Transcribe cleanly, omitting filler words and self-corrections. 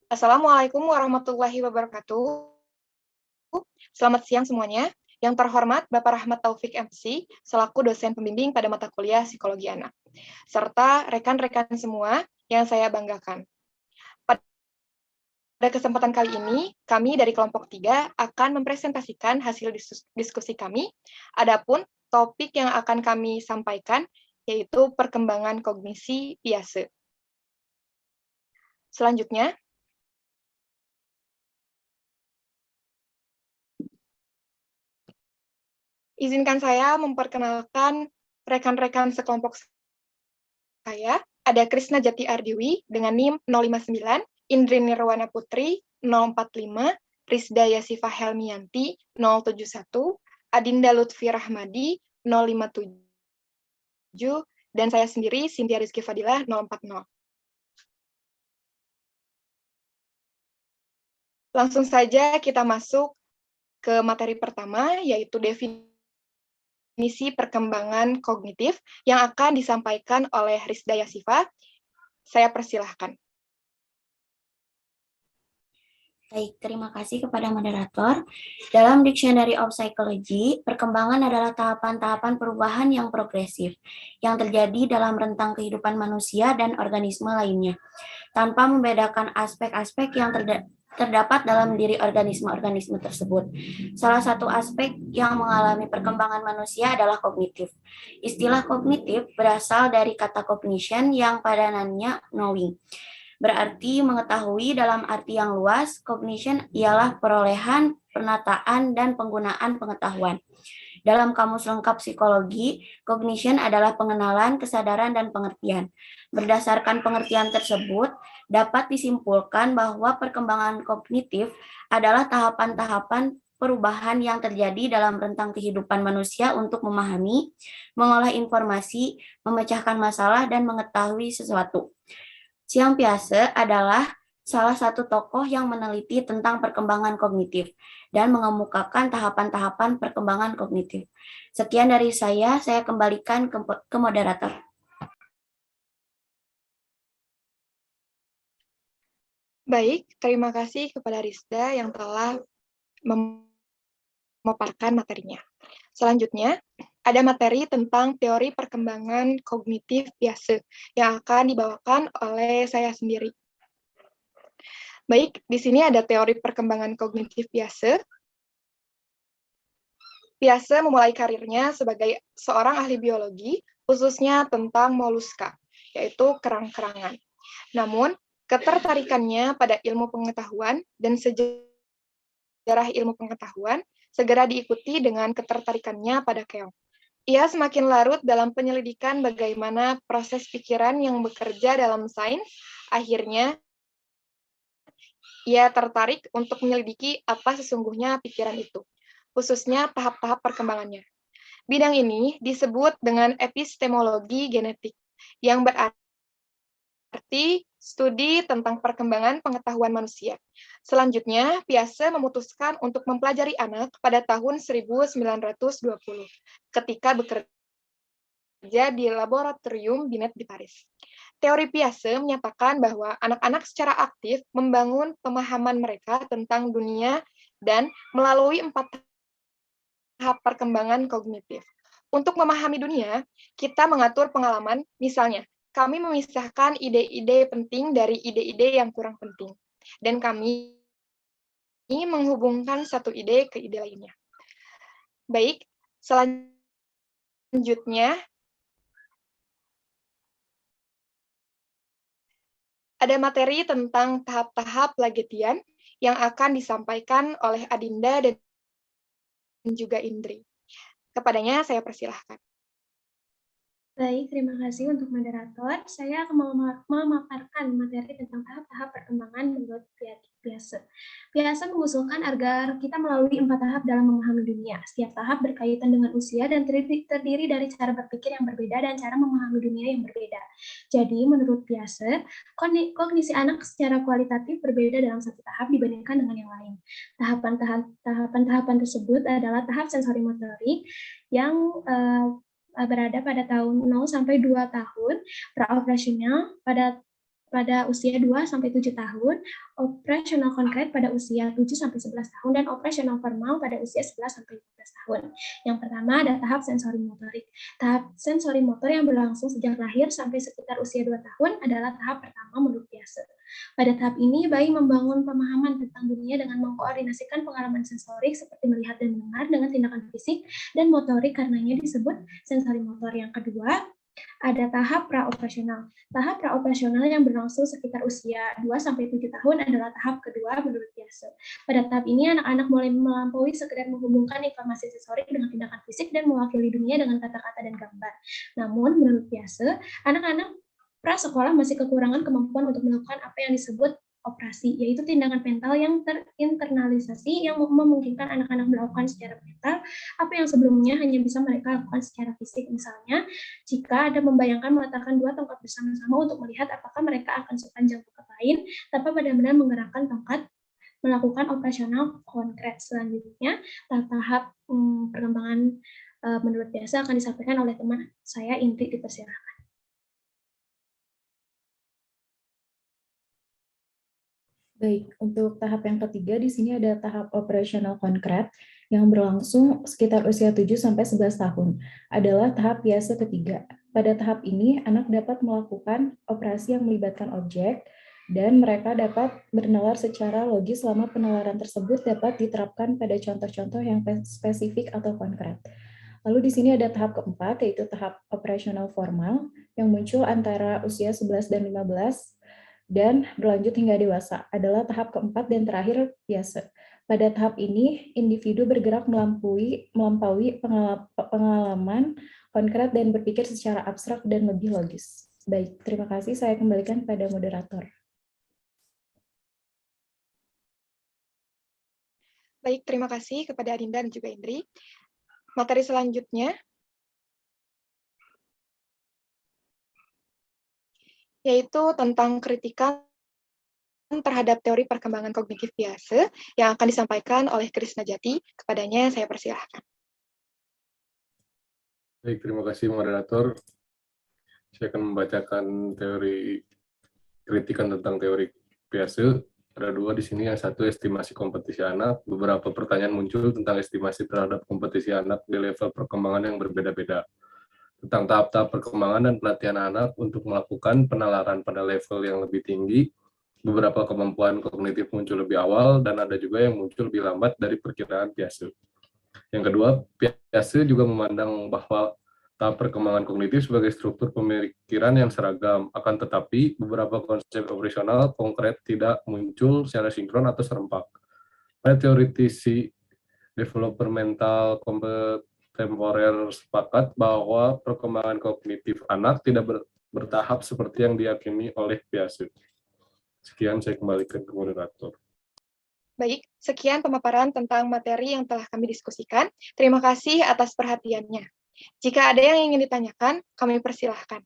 Assalamualaikum warahmatullahi wabarakatuh. Selamat siang semuanya. Yang terhormat Bapak Rahmat Taufik MC, selaku dosen pembimbing pada mata kuliah Psikologi Anak, serta rekan-rekan semua yang saya banggakan. Pada kesempatan kali ini, kami dari kelompok 3 akan mempresentasikan hasil diskusi kami. Adapun topik yang akan kami sampaikan yaitu perkembangan kognisi Piaget. Selanjutnya, izinkan saya memperkenalkan rekan-rekan sekelompok saya. Ada Krisna Jati Ardiwi dengan NIM 059, Indri Nirwana Putri 045, Rizda Yasifa Helmianti 071, Adinda Lutfi Rahmadi 057, dan saya sendiri Cynthia Rizky Fadilah 040. Langsung saja kita masuk ke materi pertama, yaitu definisi perkembangan kognitif yang akan disampaikan oleh Rizda Yasifa. Saya persilahkan. Baik, terima kasih kepada moderator. Dalam Dictionary of Psychology, perkembangan adalah tahapan-tahapan perubahan yang progresif yang terjadi dalam rentang kehidupan manusia dan organisme lainnya, tanpa membedakan aspek-aspek yang terdapat dalam diri organisme-organisme tersebut. Salah satu aspek yang mengalami perkembangan manusia adalah kognitif. Istilah kognitif berasal dari kata cognition yang padanannya knowing. Berarti mengetahui dalam arti yang luas. Cognition ialah perolehan, penataan, dan penggunaan pengetahuan. Dalam Kamus Lengkap Psikologi, cognition adalah pengenalan, kesadaran, dan pengertian. Berdasarkan pengertian tersebut, dapat disimpulkan bahwa perkembangan kognitif adalah tahapan-tahapan perubahan yang terjadi dalam rentang kehidupan manusia untuk memahami, mengolah informasi, memecahkan masalah, dan mengetahui sesuatu. Jean Piaget adalah salah satu tokoh yang meneliti tentang perkembangan kognitif dan mengemukakan tahapan-tahapan perkembangan kognitif. Sekian dari saya kembalikan ke moderator. Baik, terima kasih kepada Rizda yang telah memaparkan materinya. Selanjutnya, ada materi tentang teori perkembangan kognitif Piaget yang akan dibawakan oleh saya sendiri. Baik, di sini ada teori perkembangan kognitif Piaget. Piaget memulai karirnya sebagai seorang ahli biologi, khususnya tentang moluska, yaitu kerang-kerangan. Namun, ketertarikannya pada ilmu pengetahuan dan sejarah ilmu pengetahuan segera diikuti dengan ketertarikannya pada keong. Ia semakin larut dalam penyelidikan bagaimana proses pikiran yang bekerja dalam sains. Akhirnya, ia tertarik untuk menyelidiki apa sesungguhnya pikiran itu, khususnya tahap-tahap perkembangannya. Bidang ini disebut dengan epistemologi genetik, yang berarti studi tentang perkembangan pengetahuan manusia. Selanjutnya, Piaget memutuskan untuk mempelajari anak pada tahun 1920, ketika bekerja di laboratorium Binet di Paris. Teori Piaget menyatakan bahwa anak-anak secara aktif membangun pemahaman mereka tentang dunia dan melalui 4 tahap perkembangan kognitif. Untuk memahami dunia, kita mengatur pengalaman, misalnya, kami memisahkan ide-ide penting dari ide-ide yang kurang penting, dan kami menghubungkan satu ide ke ide lainnya. Baik, selanjutnya, ada materi tentang tahap-tahap Lagetian yang akan disampaikan oleh Adinda dan juga Indri. Kepadanya saya persilahkan. Baik, terima kasih untuk moderator. Saya akan memaparkan materi tentang tahap-tahap perkembangan menurut Piaget. Piaget mengusulkan agar kita melalui 4 tahap dalam memahami dunia. Setiap tahap berkaitan dengan usia dan terdiri dari cara berpikir yang berbeda dan cara memahami dunia yang berbeda. Jadi, menurut Piaget, kognisi anak secara kualitatif berbeda dalam satu tahap dibandingkan dengan yang lain. Tahapan-tahapan tersebut adalah tahap sensorimotorik yang berada pada tahun 0 sampai 2 tahun, praoperasional pada pada usia 2-7 tahun, operasional konkret pada usia 7-11 tahun, dan operasional formal pada usia 11-15 tahun. Yang pertama ada tahap sensori motorik. Tahap sensori motor yang berlangsung sejak lahir sampai sekitar usia 2 tahun adalah tahap pertama menurut Piaget. Pada tahap ini, bayi membangun pemahaman tentang dunia dengan mengkoordinasikan pengalaman sensorik seperti melihat dan mendengar dengan tindakan fisik dan motorik, karenanya disebut sensori motor. Yang kedua, ada tahap praoperasional. Tahap praoperasional yang berlangsung sekitar usia 2-7 tahun adalah tahap kedua menurut Piaget. Pada tahap ini, anak-anak mulai melampaui sekedar menghubungkan informasi sensorik dengan tindakan fisik dan mewakili dunia dengan kata-kata dan gambar. Namun, menurut Piaget, anak-anak prasekolah masih kekurangan kemampuan untuk melakukan apa yang disebut operasi, yaitu tindakan mental yang terinternalisasi yang memungkinkan anak-anak melakukan secara mental apa yang sebelumnya hanya bisa mereka lakukan secara fisik. Misalnya, jika ada membayangkan meletakkan dua tongkat bersama-sama untuk melihat apakah mereka akan sepanjang tongkat lain, tanpa benar-benar menggerakkan tongkat melakukan operasional konkret. Selanjutnya, tahap perkembangan menurut Piaget akan disampaikan oleh teman saya, Indri, dipersilakan. Baik, untuk tahap yang ketiga di sini ada tahap operasional konkret yang berlangsung sekitar usia 7-11 tahun. Adalah tahap Piaget ketiga. Pada tahap ini, anak dapat melakukan operasi yang melibatkan objek dan mereka dapat bernalar secara logis selama penalaran tersebut dapat diterapkan pada contoh-contoh yang spesifik atau konkret. Lalu di sini ada tahap keempat, yaitu tahap operasional formal yang muncul antara usia 11 dan 15 dan berlanjut hingga dewasa, adalah tahap keempat dan terakhir Piaget. Pada tahap ini, individu bergerak melampaui pengalaman konkret dan berpikir secara abstrak dan lebih logis. Baik, terima kasih. Saya kembalikan pada moderator. Baik, terima kasih kepada Adinda dan juga Indri. Materi selanjutnya yaitu tentang kritikan terhadap teori perkembangan kognitif Piaget yang akan disampaikan oleh Krisna Jati. Kepadanya saya persilahkan. Baik, terima kasih moderator. Saya akan membacakan teori kritikan tentang teori Piaget. Ada dua di sini, yang satu estimasi kompetisi anak. Beberapa pertanyaan muncul tentang estimasi terhadap kompetisi anak di level perkembangan yang berbeda-beda. Tentang tahap-tahap perkembangan dan pelatihan anak untuk melakukan penalaran pada level yang lebih tinggi. Beberapa kemampuan kognitif muncul lebih awal dan ada juga yang muncul lebih lambat dari perkiraan Piaget. Yang kedua, Piaget juga memandang bahwa tahap perkembangan kognitif sebagai struktur pemikiran yang seragam, akan tetapi beberapa konsep operasional konkret tidak muncul secara sinkron atau serempak. Pada teoritisi developmental kontemporer sepakat bahwa perkembangan kognitif anak tidak bertahap seperti yang diyakini oleh Piaget. Sekian, saya kembalikan ke moderator. Baik, sekian pemaparan tentang materi yang telah kami diskusikan. Terima kasih atas perhatiannya. Jika ada yang ingin ditanyakan, kami persilahkan.